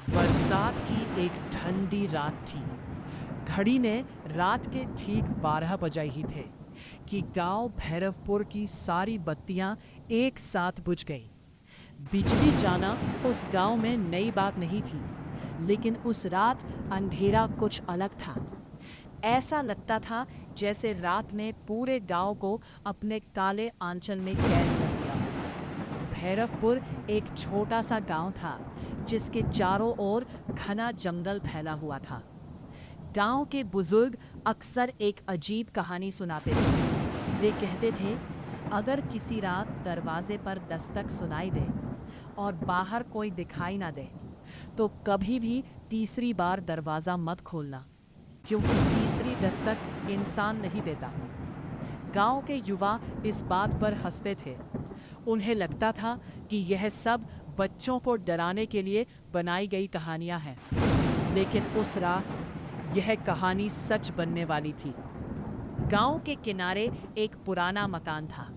बरसात की एक ठंडी रात थी। घड़ी ने रात के ठीक 12 बजाए ही थे कि गांव भैरवपुर की सारी बत्तियां एक साथ बुझ गईं। बिजली जाना उस गांव में नई बात नहीं थी, लेकिन उस रात अंधेरा कुछ अलग था। ऐसा लगता था जैसे रात ने पूरे गांव को अपने काले आंचल में कैद कर दिया हो। भैरवपुर एक छोटा सा गांव था जिसके चारों ओर घना जंगल फैला हुआ था। गांव के बुजुर्ग अक्सर एक अजीब कहानी सुनाते थे। वे कहते थे, अगर किसी रात दरवाजे पर दस्तक सुनाई दे और बाहर कोई दिखाई ना दे, तो कभी भी तीसरी बार दरवाज़ा मत खोलना, क्योंकि तीसरी दस्तक इंसान नहीं देता। गांव के युवा इस बात पर हंसते थे। उन्हें लगता था कि यह सब बच्चों को डराने के लिए बनाई गई कहानियां हैं। लेकिन उस रात यह कहानी सच बनने वाली थी। गांव के किनारे एक पुराना मकान था।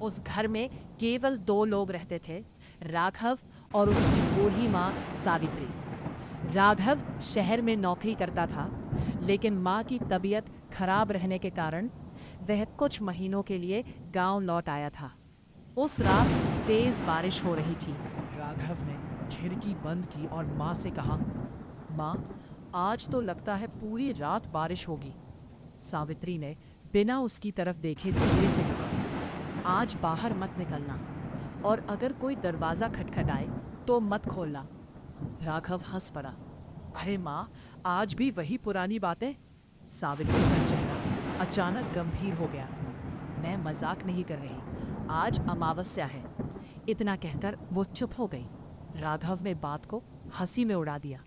उस घर में केवल 2 लोग रहते थे, राघव और उसकी बूढ़ी माँ सावित्री। राघव शहर में नौकरी करता था, लेकिन माँ की तबीयत खराब रहने के कारण वह कुछ महीनों के लिए गांव लौट आया था। उस रात तेज बारिश हो रही थी। राघव ने खिड़की बंद की और माँ से कहा, माँ, आज तो लगता है पूरी रात बारिश होगी। सावित्री ने बिना उसकी तरफ देखे धीरे से कहा, आज बाहर मत निकलना, और अगर कोई दरवाज़ा खटखटाए तो मत खोलना। राघव हंस पड़ा। अरे माँ, आज भी वही पुरानी बातें? सावित्री का चेहरा अचानक गंभीर हो गया। मैं मजाक नहीं कर रही, आज अमावस्या है। इतना कहकर वो चुप हो गई। राघव ने बात को हंसी में उड़ा दिया।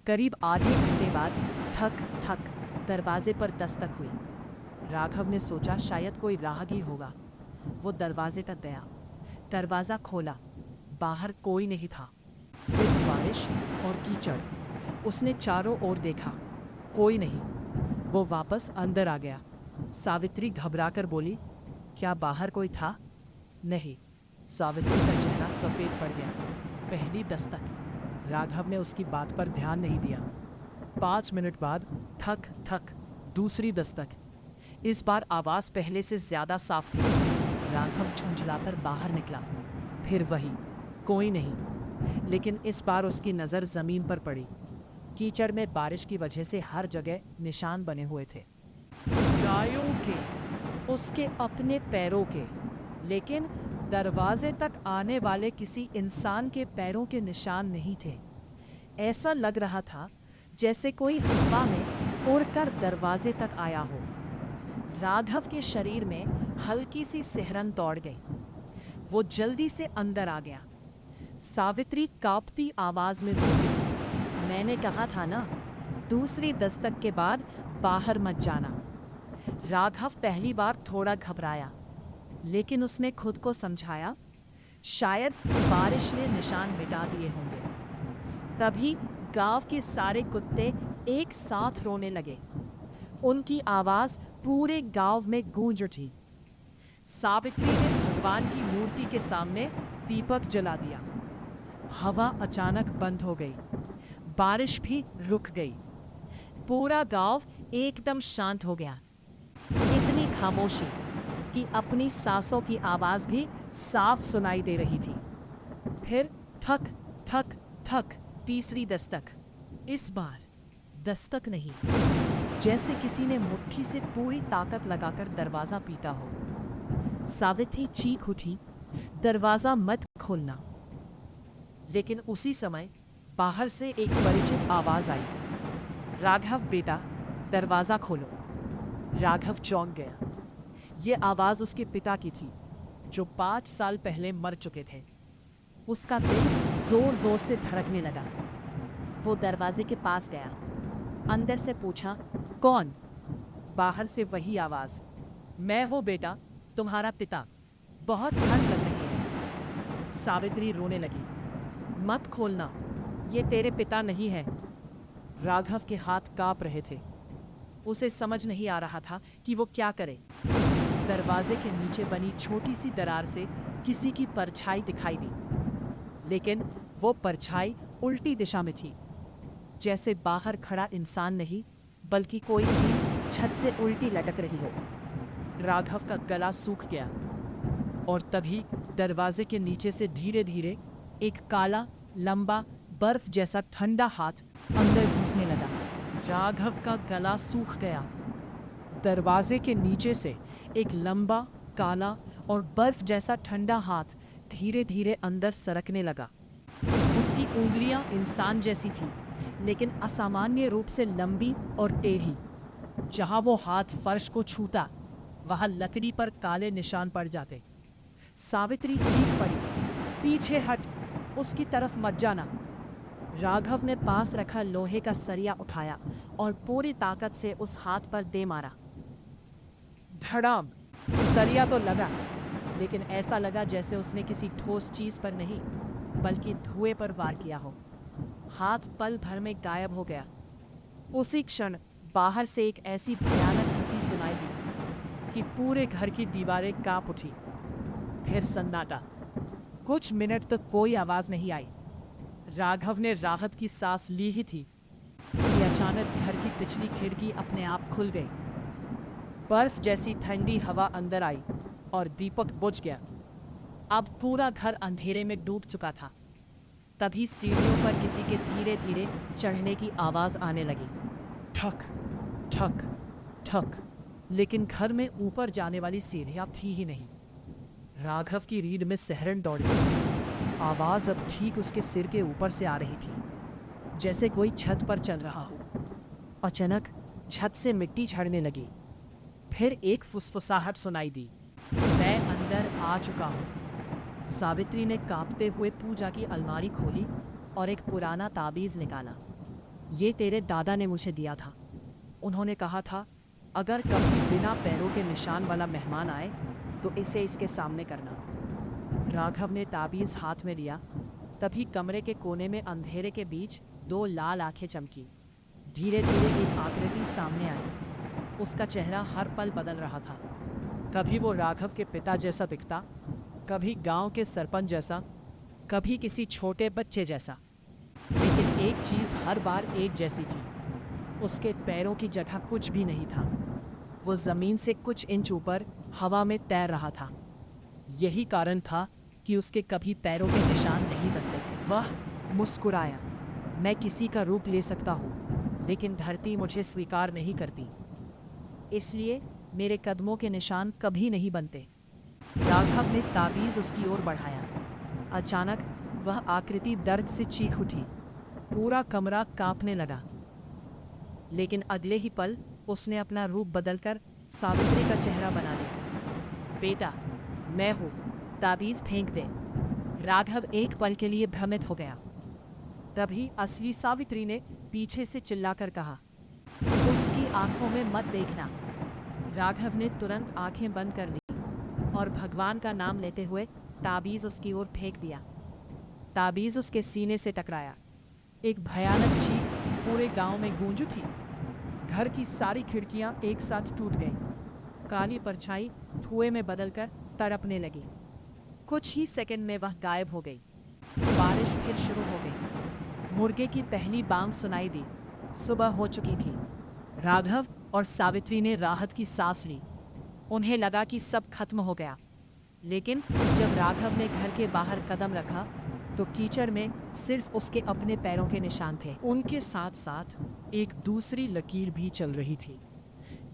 करीब आधे घंटे बाद थक थक दरवाजे पर दस्तक हुई। राघव ने सोचा शायद कोई राहगीर होगा। वो दरवाजे तक गया, दरवाज़ा खोला। बाहर कोई नहीं था, सिर्फ बारिश और कीचड़। उसने चारों ओर देखा, कोई नहीं। वो वापस अंदर आ गया। सावित्री घबराकर बोली, क्या बाहर कोई था? नहीं। सावित्री का चेहरा सफ़ेद पड़ गया। पहली दस्तक। राघव ने उसकी बात पर ध्यान नहीं दिया। 5 मिनट बाद थक थक दूसरी दस्तक। इस बार आवाज़ पहले से ज़्यादा साफ थी। राघव झुंझलाकर बाहर निकला। फिर वही, कोई नहीं। लेकिन इस बार उसकी नज़र ज़मीन पर पड़ी। कीचड़ में बारिश की वजह से हर जगह निशान बने हुए थे, गायों के, उसके अपने पैरों के। लेकिन दरवाजे तक आने वाले किसी इंसान के पैरों के निशान नहीं थे। ऐसा लग रहा था जैसे कोई हवा में उड़कर दरवाजे तक आया हो। राघव के शरीर में हल्की सी सिहरन दौड़ गई। वो जल्दी से अंदर आ गया। सावित्री कांपती आवाज में बोली, मैंने कहा था ना, दूसरी दस्तक के बाद बाहर मत जाना। राघव पहली बार थोड़ा घबराया, लेकिन उसने खुद को समझाया, शायद बारिश ने निशान मिटा दिए होंगे। तभी गांव के सारे कुत्ते एक साथ रोने लगे। उनकी आवाज पूरे गांव में गूंज उठी। सावित्री ने भगवान की मूर्ति के सामने दीपक जला दिया। हवा अचानक बंद हो गई। बारिश भी रुक गई। पूरा गांव एकदम शांत हो गया। इतनी खामोशी कि अपनी सांसों की आवाज भी साफ सुनाई दे रही थी। फिर थक थक थक तीसरी दस्तक। इस बार दस्तक नहीं, जैसे किसी ने मुट्ठी से पूरी ताकत लगाकर दरवाजा पीटा हो। सावित्री चीख उठी, दरवाजा मत खोलना। लेकिन उसी समय बाहर से एक परिचित आवाज आई, राघव बेटा, दरवाजा खोलो। राघव चौंक गया। ये आवाज उसके पिता की थी, जो 5 साल पहले मर चुके थे। उसका दिल जोर जोर से धड़कने लगा। वो दरवाजे के पास गया, अंदर से पूछा, कौन? बाहर से वही आवाज, मैं हूँ बेटा, तुम्हारा पिता। बहुत ठंड लग रही है। सावित्री रोने लगी, मत खोलना, ये तेरे पिता नहीं है। राघव के हाथ कांप रहे थे। उसे समझ नहीं आ रहा था कि वो क्या करे। दरवाजे के नीचे बनी छोटी सी दरार से किसी की परछाई दिखाई दी, लेकिन वो परछाई उल्टी दिशा में थी। जैसे बाहर खड़ा इंसान नहीं बल्कि कोई चीज छत से उल्टी लटक रही हो। राघव का गला सूख गया और तभी दरवाजे के नीचे से धीरे धीरे एक काला लंबा बर्फ जैसा ठंडा हाथ अंदर घुसने लगा। राघव का गला सूख गया। दरवाजे के नीचे से एक लंबा काला और बर्फ जैसा ठंडा हाथ धीरे धीरे अंदर सरकने लगा। उसकी उंगलियां इंसान जैसी थी, लेकिन असामान्य रूप से लंबी और टेढ़ी। जहां वो हाथ फर्श को छूता वहां लकड़ी पर काले निशान पड़ जाते। सावित्री चीख पड़ी, पीछे हट, उसकी तरफ मत जाना। राघव ने पास रखा लोहे का सरिया उठाया और पूरी ताकत से उस हाथ पर दे मारा। धड़ाम! सरिया तो लगा, लेकिन ऐसा लगा जैसे उसने किसी ठोस चीज पर नहीं बल्कि धुएं पर वार किया हो। हाथ पल भर में गायब हो गया। उसी क्षण बाहर से एक ऐसी भयानक हंसी सुनाई दी कि पूरे घर की दीवारें कांप उठी। फिर सन्नाटा। कुछ मिनट तक कोई आवाज नहीं आई। राघव ने राहत की सांस ली ही थी कि अचानक घर की पिछली खिड़की अपने आप खुल गई। बर्फ जैसी ठंडी हवा अंदर आई और दीपक बुझ गया। अब पूरा घर अंधेरे में डूब चुका था। तभी सीढ़ियों पर किसी के धीरे धीरे चढ़ने की आवाज आने लगी। ठक ठक ठक। लेकिन घर में ऊपर जाने वाली सीढ़ियां थी ही नहीं। राघव की रीढ़ में सिहरन दौड़ गई। आवाज अब ठीक उसके सिर के ऊपर से आ रही थी, जैसे कोई छत पर चल रहा हो। अचानक छत से मिट्टी झड़ने लगी। फिर एक फुसफुसाहट सुनाई दी, मैं अंदर आ चुका हूँ। सावित्री ने कांपते हुए पूजा की अलमारी खोली और एक पुराना ताबीज निकाला। ये तेरे दादा ने मुझे दिया था। उन्होंने कहा था, अगर कभी बिना पैरों के निशान वाला मेहमान आए तो इसे इसके सामने करना। राघव ने ताबीज हाथ में लिया। तभी कमरे के कोने में अंधेरे के बीच दो लाल आंखें चमकी। धीरे धीरे एक आकृति सामने आई। उसका चेहरा हर पल बदल रहा था। कभी वो राघव के पिता जैसा दिखता, कभी गांव के सरपंच जैसा, कभी किसी छोटे बच्चे जैसा। लेकिन एक चीज हर बार एक जैसी थी, उसके पैरों की जगह कुछ भी नहीं था। वो जमीन से कुछ इंच ऊपर हवा में तैर रहा था। यही कारण था कि उसके कभी पैरों के निशान नहीं बनते थे। वह मुस्कुराया, मैं किसी का रूप ले सकता हूँ, लेकिन धरती मुझे स्वीकार नहीं करती, इसलिए मेरे कदमों के निशान कभी नहीं बनते। राघव ने ताबीज उसकी ओर बढ़ाया। अचानक वह आकृति दर्द से चीख उठी। पूरा कमरा कांपने लगा। लेकिन अगले ही पल उसने अपना रूप बदलकर सावित्री का चेहरा बना लिया। बेटा, मैं हूँ, ताबीज फेंक दे। राघव एक पल के लिए भ्रमित हो गया। तभी असली सावित्री ने पीछे से चिल्लाकर कहा, उसकी आंखों में मत देखना। राघव ने तुरंत आंखें बंद कर ली और भगवान का नाम लेते हुए ताबीज उसकी ओर फेंक दिया। ताबीज उसके सीने से टकराया। एक भयानक चीख पूरे गांव में गूंज उठी। घर की सारी खिड़कियां एक साथ टूट गईं। काली परछाई धुएं में बदलकर तड़पने लगी। कुछ ही सेकंड में वह गायब हो गई। बारिश फिर शुरू हो गई। मुर्गे की पहली बांग सुनाई दी। सुबह हो चुकी थी। राघव और सावित्री ने राहत की सांस ली। उन्हें लगा कि सब खत्म हो गया। लेकिन जब राघव ने घर के बाहर कदम रखा तो कीचड़ में सिर्फ उसके अपने पैरों के निशान थे। उनके साथ साथ एक दूसरी लकीर भी चल रही थी,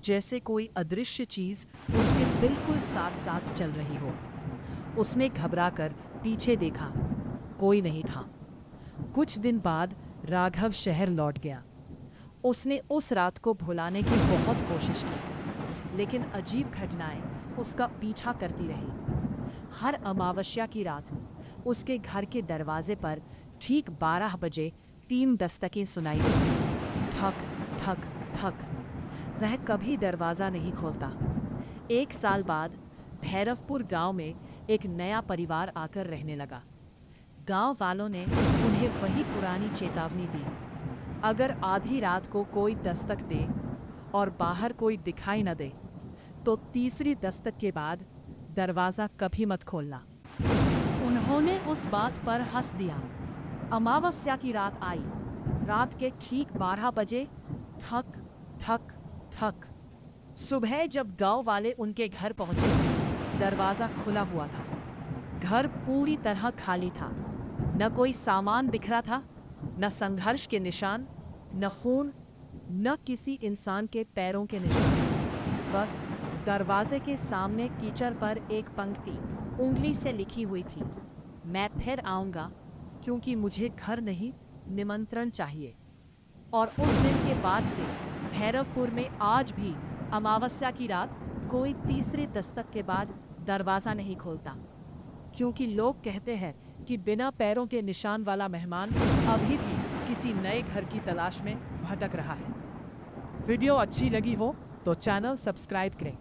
जैसे कोई अदृश्य चीज उसके बिल्कुल साथ साथ चल रही हो। उसने घबराकर पीछे देखा, कोई नहीं था। कुछ दिन बाद राघव शहर लौट गया। उसने उस रात को भुलाने की बहुत कोशिश की, लेकिन अजीब घटनाएं उसका पीछा करती रही। हर अमावस्या की रात उसके घर के दरवाजे पर ठीक 12 बजे 3 दस्तकें सुनाई देती। ठक ठक ठक। वह कभी दरवाज़ा नहीं खोलता। एक साल बाद भैरवपुर गांव में एक नया परिवार आकर रहने लगा। गांव वालों ने उन्हें वही पुरानी चेतावनी दी, अगर आधी रात को कोई दस्तक दे और बाहर कोई दिखाई न दे तो तीसरी दस्तक के बाद दरवाज़ा कभी मत खोलना। उन्होंने उस बात पर हंस दिया। अमावस्या की रात आई रात के ठीक 12 बजे थक थक थक। सुबह जब गांव वाले उनके घर पहुंचे, दरवाजा खुला हुआ था। घर पूरी तरह खाली था। न कोई सामान बिखरा था, न संघर्ष के निशान, न खून, न किसी इंसान के पैरों के निशान। बस दरवाजे के सामने कीचड़ पर एक पंक्ति उंगली से लिखी हुई थी, मैं फिर आऊंगा क्योंकि मुझे घर नहीं निमंत्रण चाहिए। और उस दिन के बाद से भैरवपुर में आज भी अमावस्या की रात कोई तीसरी दस्तक के बाद दरवाज़ा नहीं खोलता, क्योंकि लोग कहते हैं कि बिना पैरों के निशान वाला मेहमान अभी भी किसी नए घर की तलाश में भटक रहा है। वीडियो अच्छी लगी हो तो चैनल सब्सक्राइब करें।